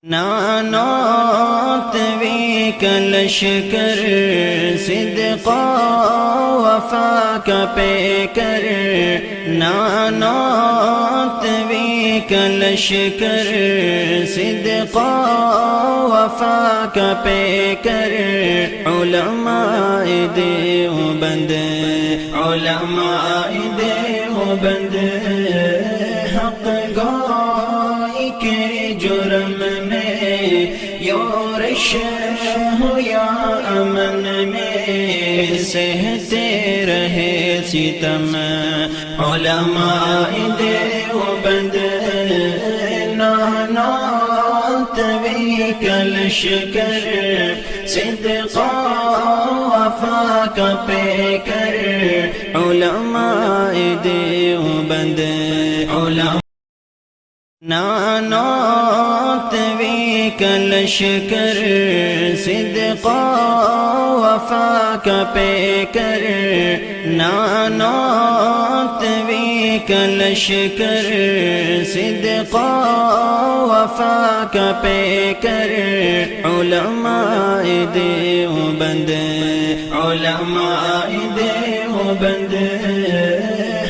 نانوت وی کلشکر صدقا وفا کا پیکر نانوت وی کلشکر صدقا وفا کا پیکر علماء دیوبند علماء دیوبند حق گوئی کے جرم میں یورش ہو یا امن میں سہتے رہے ستم علماء دیوبند نانوت وی کلشکر صدقا وفا کا پیکر علماء دیوبند علماء نانوت وی کلشکر صدقا وفا کا پیکر نانوت وی کلشکر صدقا وفا کا پیکر علماء دیوبند علماء دیوبند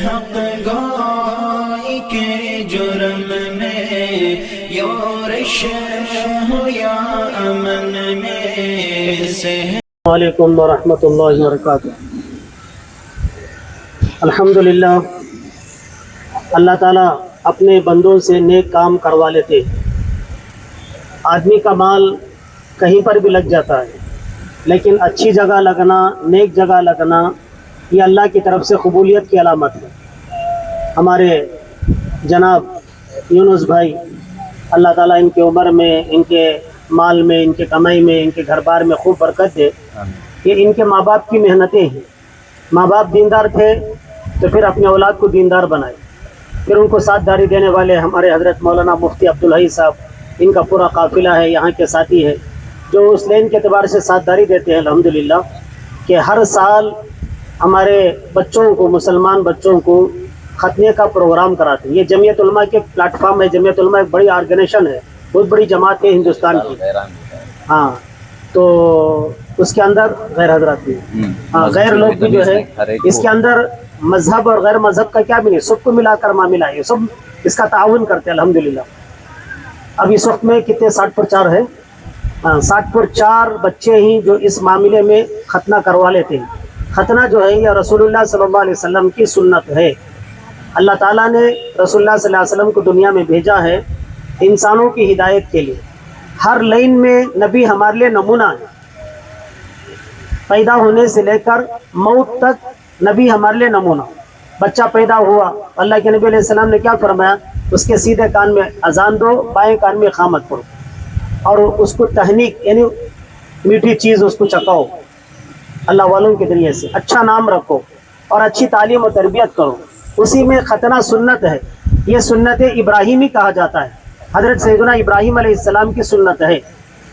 حق گوئی کے جرم میں یورش ہو یا امن میں السلام علیکم ورحمۃ اللہ وبرکاتہ۔ الحمدللہ اللہ تعالیٰ اپنے بندوں سے نیک کام کروا لیتے ہیں۔ آدمی کا مال کہیں پر بھی لگ جاتا ہے، لیکن اچھی جگہ لگنا، نیک جگہ لگنا، یہ اللہ کی طرف سے قبولیت کی علامت ہے۔ ہمارے جناب یونس بھائی، اللہ تعالیٰ ان کی عمر میں، ان کے مال میں، ان کے کمائی میں، ان کے گھر بار میں خوب برکت دے۔ یہ ان کے ماں باپ کی محنتیں ہیں۔ ماں باپ دیندار تھے تو پھر اپنے اولاد کو دیندار بنائے، پھر ان کو ساتھ داری دینے والے ہمارے حضرت مولانا مفتی عبدالحی صاحب، ان کا پورا قافلہ ہے، یہاں کے ساتھی ہے جو اس لین کے اعتبار سے ساتھ داری دیتے ہیں الحمدللہ، کہ ہر سال ہمارے بچوں کو، مسلمان بچوں کو ختنے کا پروگرام کراتے ہیں۔ یہ جمعیت علماء کے پلیٹ فارم ہے۔ جمعیت علماء ایک بڑی آرگنیشن ہے، بہت بڑی جماعت ہے ہندوستان کی۔ ہاں، تو اس کے اندر غیر حضرات بھی، ہاں غیر لوگ بھی جو ہے اس کے اندر مذہب اور غیر مذہب کا کیا بھی نہیں، سب کو ملا کر معاملہ ہے، سب اس کا تعاون کرتے ہیں الحمدللہ۔ اب اس وقت میں کتنے 60 پر 4 ہے، 60 پر 4 بچے ہی جو اس معاملے میں ختنہ کروا لیتے ہیں۔ ختنہ جو ہے یہ رسول اللہ صلی اللہ علیہ وسلم کی سنت ہے۔ اللہ تعالیٰ نے رسول اللہ صلی اللہ علیہ وسلم کو دنیا میں بھیجا ہے انسانوں کی ہدایت کے لیے۔ ہر لائن میں نبی ہمارے لیے نمونہ ہے، پیدا ہونے سے لے کر موت تک نبی ہمارے لیے نمونہ۔ بچہ پیدا ہوا، اللہ کے نبی علیہ السلام نے کیا فرمایا؟ اس کے سیدھے کان میں اذان دو، بائیں کان میں اقامت پڑھو، اور اس کو تہنیک یعنی میٹھی چیز اس کو چکاؤ اللہ والوں کے ذریعے سے، اچھا نام رکھو اور اچھی تعلیم و تربیت کرو۔ اسی میں ختنہ سنت ہے۔ یہ سنت ابراہیمی کہا جاتا ہے، حضرت سیدنا ابراہیم علیہ السلام کی سنت ہے۔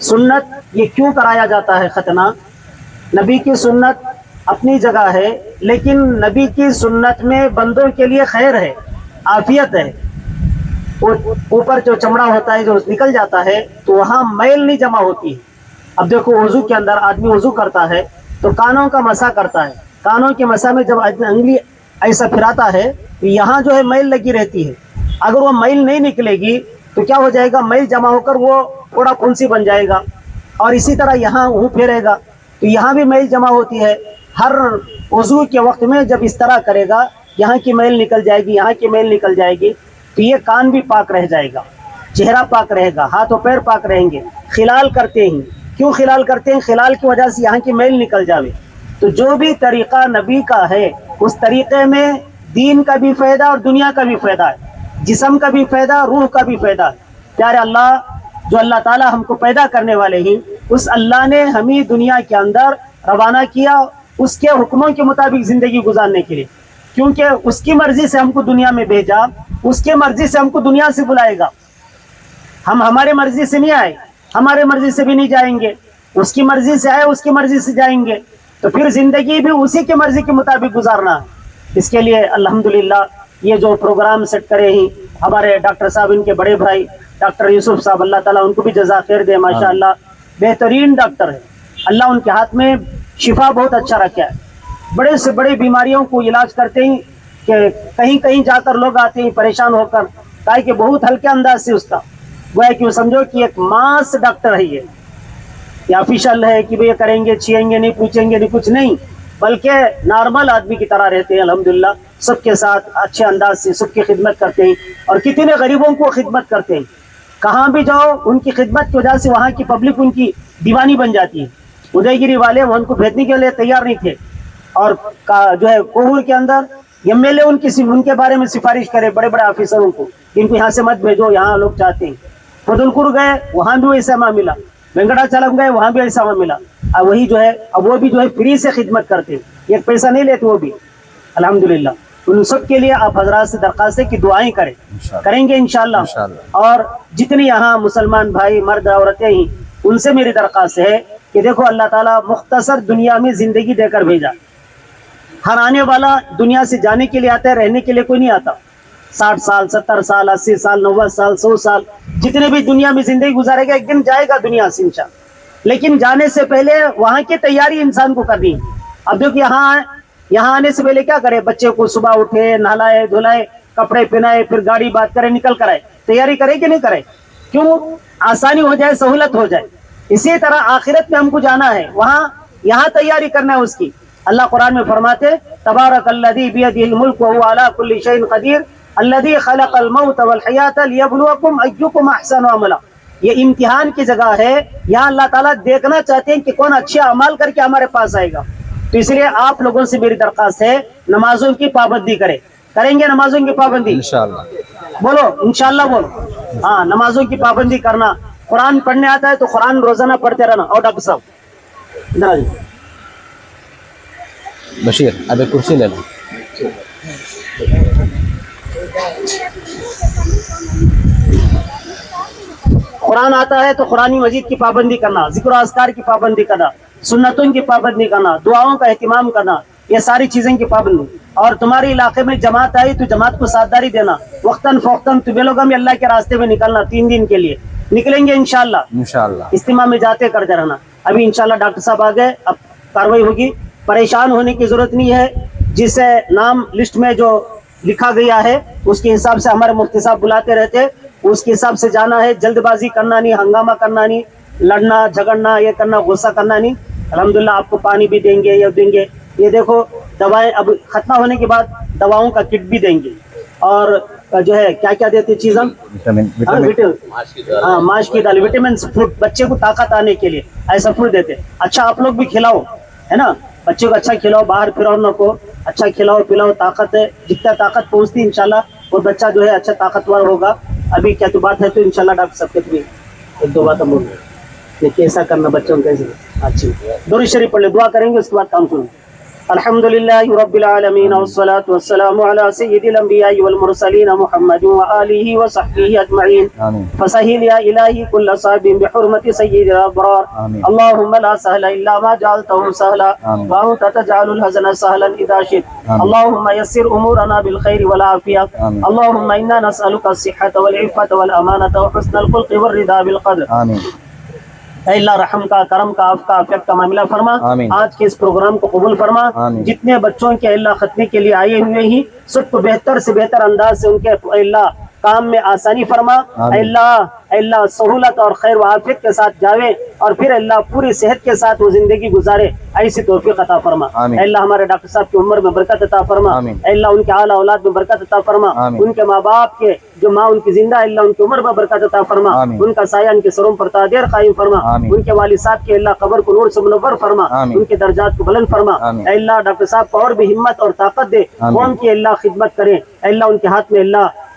سنت یہ کیوں کرایا جاتا ہے ختنہ؟ نبی کی سنت اپنی جگہ ہے، لیکن نبی کی سنت میں بندوں کے لیے خیر ہے، عافیت ہے۔ اوپر جو چمڑا ہوتا ہے جو نکل جاتا ہے تو وہاں میل نہیں جمع ہوتی ہے۔ اب دیکھو وضو کے اندر آدمی وضو کرتا ہے تو کانوں کا مسح کرتا ہے، کانوں کے مسح میں جب انگلی ایسا پھراتا ہے تو یہاں جو ہے میل لگی رہتی ہے۔ اگر وہ میل نہیں نکلے گی تو کیا ہو جائے گا؟ میل جمع ہو کر وہ تھوڑا پھنسی بن جائے گا، اور اسی طرح یہاں وہ پھیرے گا تو یہاں بھی میل جمع ہوتی ہے۔ ہر وضو کے وقت میں جب اس طرح کرے گا، یہاں کی میل نکل جائے گی، یہاں کی میل نکل جائے گی، تو یہ کان بھی پاک رہ جائے گا، چہرہ پاک رہے گا، ہاتھ و پیر پاک رہیں گے۔ خلال کرتے ہیں، کیوں خلال کرتے ہیں؟ خلال کی وجہ سے یہاں کی میل نکل جاوے۔ تو جو بھی طریقہ نبی کا ہے اس طریقے میں دین کا بھی فائدہ اور دنیا کا بھی فائدہ ہے، جسم کا بھی فائدہ، روح کا بھی فائدہ ہے۔ پیارے اللہ، جو اللہ تعالیٰ ہم کو پیدا کرنے والے ہیں، اس اللہ نے ہمیں دنیا کے اندر روانہ کیا اس کے حکموں کے مطابق زندگی گزارنے کے لیے، کیونکہ اس کی مرضی سے ہم کو دنیا میں بھیجا، اس کے مرضی سے ہم کو دنیا سے بلائے گا۔ ہم ہمارے مرضی سے نہیں آئے، ہمارے مرضی سے بھی نہیں جائیں گے، اس کی مرضی سے آئے، اس کی مرضی سے جائیں گے، تو پھر زندگی بھی اسی کی مرضی کے مطابق گزارنا ہے۔ اس کے لیے الحمدللہ یہ جو پروگرام سیٹ کرے ہیں ہمارے ڈاکٹر صاحب، ان کے بڑے بھائی ڈاکٹر یوسف صاحب, اللہ تعالیٰ ان کو بھی جزا خیر دے, ماشاء اللہ بہترین ڈاکٹر ہے, اللہ ان کے ہاتھ میں شفا بہت اچھا رکھا ہے. بڑے سے بڑے بیماریوں کو علاج کرتے ہیں کہ کہیں کہیں جا کر لوگ آتے ہیں پریشان ہو کر, کہا کہ بہت ہلکے انداز سے اس کا وہ ہے کہ وہ سمجھو کہ ایک ماس ڈاکٹر ہے, یہ آفیشل ہے کہ یہ کریں گے, چھیئیں گے نہیں, پوچھیں گے نہیں, کچھ نہیں, بلکہ نارمل آدمی کی طرح رہتے ہیں الحمدللہ, سب کے ساتھ اچھے انداز سے سب کی خدمت کرتے ہیں, اور کتنے غریبوں کو خدمت کرتے ہیں. کہاں بھی جاؤ ان کی خدمت کی وجہ سے وہاں کی پبلک ان کی دیوانی بن جاتی ہے. ادے گیری والے وہ ان کو بھیجنے کے لیے تیار نہیں تھے, اور جو ہے کوہور کے اندر ایم ایل اے ان کے بارے میں سفارش کرے بڑے بڑے آفیسروں کو, ان کو یہاں سے مت بھیجو, یہاں لوگ چاہتے ہیں. پدلکور گئے, وہاں بھی ایسا ماں ملا. وینکٹاچلم گئے, وہاں بھی ایسا ماں ملا. اب وہی جو ہے اب وہ بھی جو ہے فری سے خدمت کرتے, ایک پیسہ نہیں لیتے وہ بھی الحمدللہ. ان سب کے لیے آپ حضرات سے درخواست ہے کہ دعائیں کریں گے انشاءاللہ. اور جتنی یہاں مسلمان بھائی مرد عورتیں ہیں ان سے میری درخواست ہے کہ دیکھو اللہ تعالیٰ مختصر دنیا میں زندگی دے کر بھیجا. ہر آنے والا دنیا سے جانے کے لیے آتا ہے, رہنے کے لیے کوئی نہیں آتا. 60 سال 70 سال 80 سال 90 سال 100 سال جتنے بھی دنیا میں زندگی گزارے گا ایک دن جائے گا دنیا سے انشاءاللہ. لیکن جانے سے پہلے وہاں کی تیاری انسان کو کرنی ہے. اب دیکھو یہاں آنے سے پہلے کیا کرے, بچے کو صبح اٹھے, نہلائے دھلائے, کپڑے پہنائے, پھر گاڑی بات کرے, نکل کر آئے. تیاری کرے کہ نہیں کرے؟ کیوں؟ آسانی ہو جائے, سہولت ہو جائے. اسی طرح آخرت میں ہم کو جانا ہے, یہاں تیاری کرنا ہے اس کی. اللہ قرآن میں فرماتے تبارک الذی بیدہ الملک وہو علی کل شیء قدیر الذی خلق الموت والحیاۃ لیبلوکم ایکم احسن عملا. یہ امتحان کی جگہ ہے, یہاں اللہ تعالیٰ دیکھنا چاہتے ہیں کہ کون اچھے اعمال کر کے ہمارے پاس آئے گا. تو اس لیے آپ لوگوں سے میری درخواست ہے نمازوں کی پابندی کریں گے نمازوں کی پابندی انشاءاللہ. بولو انشاءاللہ بولو. ہاں, نمازوں کی پابندی کرنا. قرآن پڑھنے آتا ہے تو قرآن روزانہ پڑھتے رہنا. اور ڈاکٹر صاحب ادھر آ جائیں. بشیر اب ایک کرسی لے لو. قرآن آتا ہے تو قرآن مجید کی پابندی کرنا, ذکر و اذکار کی پابندی کرنا, سنتوں کی پابندی کرنا, دعاؤں کا اہتمام کرنا, یہ ساری چیزیں کی پابندی. اور تمہارے علاقے میں جماعت آئی تو جماعت کو ساتھداری دینا. وقتاً فوقتاً تمہیں لوگ ہم اللہ کے راستے میں نکلنا, 3 دن کے لیے نکلیں گے انشاءاللہ. اجتماع میں جاتے کرتے رہنا. ابھی انشاءاللہ ڈاکٹر صاحب آ گئے, اب کاروائی ہوگی. پریشان ہونے کی ضرورت نہیں ہے. جسے نام لسٹ میں جو لکھا گیا ہے اس کے حساب سے ہمارے مفتی صاحب بلاتے رہتے, اس کے حساب سے جانا ہے. جلد بازی کرنا نہیں, ہنگامہ کرنا نہیں, لڑنا جھگڑنا یہ کرنا, غصہ کرنا نہیں. الحمدللہ آپ کو پانی بھی دیں گے, یہ دیں گے. یہ دیکھو دوائیں اب ختم ہونے کے بعد دواؤں کا کٹ بھی دیں گے. اور جو ہے کیا کیا دیتے چیز ہم, ماش کی دال, وٹامنس فروٹ, بچے کو طاقت آنے کے لیے ایسا فروٹ دیتے. اچھا آپ لوگ بھی کھلاؤ, ہے نا, بچے کو اچھا کھلاؤ, باہر پھراؤ کو اچھا کھلاؤ پلاؤ. طاقت ہے, جتنا طاقت پہنچتی انشاءاللہ وہ بچہ جو ہے اچھا طاقتور ہوگا. ابھی کیا تو بات ہے تو انشاءاللہ ڈاکٹر صاحب کے بھی 1-2 باتیں بول رہے ہیں کیسا کرنا بچوں کو, کیسے. اچھی درود شریف پڑھ لے, دعا کریں گے, اس کے بعد کام سنیں. الحمدللہ رب العالمین والصلاة والسلام علی سید الانبیاء والمرسلین محمد وآلہ وصحبہ اجمعین. فسہل یا الہی کل صعب بحرمت سید الابرار. اللہم لا سہل الا ما جعلته سہلا وانت تجعل الحزن سہلا اذا شئت. اللہم یسر امورنا بالخیر والعافیہ. اللہم انا نسألک الصحة والعفة والامانة وحسن الخلق والرضا بالقدر. اے اللہ رحم کا, کرم کا, عفو کا, عافیت کا معاملہ فرما. آج کے اس پروگرام کو قبول فرما. جتنے بچوں کے اللہ ختنے کے لیے آئے ہوئے ہیں سب کو بہتر سے بہتر انداز سے ان کے اللہ کام میں آسانی فرما. اے اللہ سہولت اور خیر و عافیت کے ساتھ جاوے, اور پھر اللہ پوری صحت کے ساتھ وہ زندگی گزارے, ایسی توفیق عطا فرما. اے اللہ ہمارے ڈاکٹر صاحب کی عمر میں برکت عطا فرما. اے اللہ ان کے اعلیٰ اولاد میں برکت عطا فرما. ان کے ماں باپ کے جو ماں ان کی زندہ, اللہ ان کی عمر میں برکت عطا فرما. ان کا سایہ ان کے سروں پر تا دیر قائم فرما. ان کے والد صاحب کے اللہ قبر کو نور سے منور فرما. ان کے درجات کو بلند فرما. اے اللہ ڈاکٹر صاحب کو اور بھی ہمت اور طاقت دے, قوم کی اللہ خدمت کریں. اے اللہ ان کے ہاتھ میں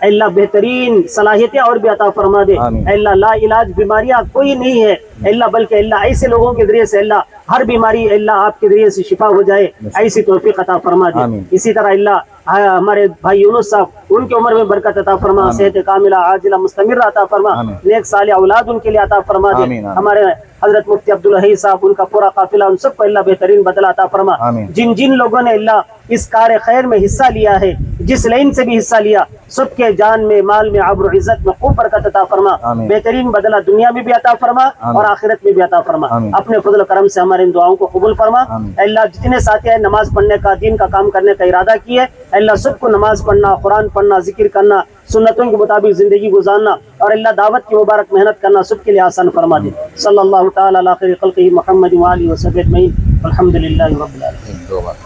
اللہ بہترین صلاحیتیں اور بھی عطا فرما دے. اے اللہ لا علاج بیماریاں کوئی نہیں ہے اللہ, بلکہ اللہ ایسے لوگوں کے ذریعے سے اللہ ہر بیماری اللہ آپ کے ذریعے سے شفا ہو جائے, ایسی توفیق عطا فرما دے. اسی طرح اللہ ہمارے بھائی یونس صاحب ان کی عمر میں برکت عطا فرما, صحت کاملہ عاجلہ مستمرہ عطا فرما, نیک صالح اولاد ان کے لیے عطا فرما دے. ہمارے حضرت مفتی عبدالحی صاحب ان کا پورا قافلہ ان سب کو اللہ بہترین بدلہ عطا فرما. جن لوگوں نے اللہ اس کار خیر میں حصہ لیا ہے, جس لائن سے بھی حصہ لیا سب کے جان میں مال میں عبر و عزت میں خوب برکت عطا فرما آمین۔ بہترین بدلہ دنیا میں بھی عطا فرما آمین۔ اور آخرت میں بھی عطا فرما آمین۔ اپنے فضل و کرم سے ہمارے ان دعاؤں کو قبول فرما آمین۔ اے اللہ جتنے ساتھی ہیں نماز پڑھنے کا دین کا کام کرنے کا ارادہ کیے اے اللہ سب کو نماز پڑھنا قرآن پڑھنا ذکر کرنا سنتوں کے مطابق زندگی گزارنا اور اللہ دعوت کی مبارک محنت کرنا سب کے لیے آسان فرما دے صلی اللہ تعالی علی خیر خلقہ محمد و آلہ و صحبہ اجمعین الحمد للہ رب العالمین۔ دو بار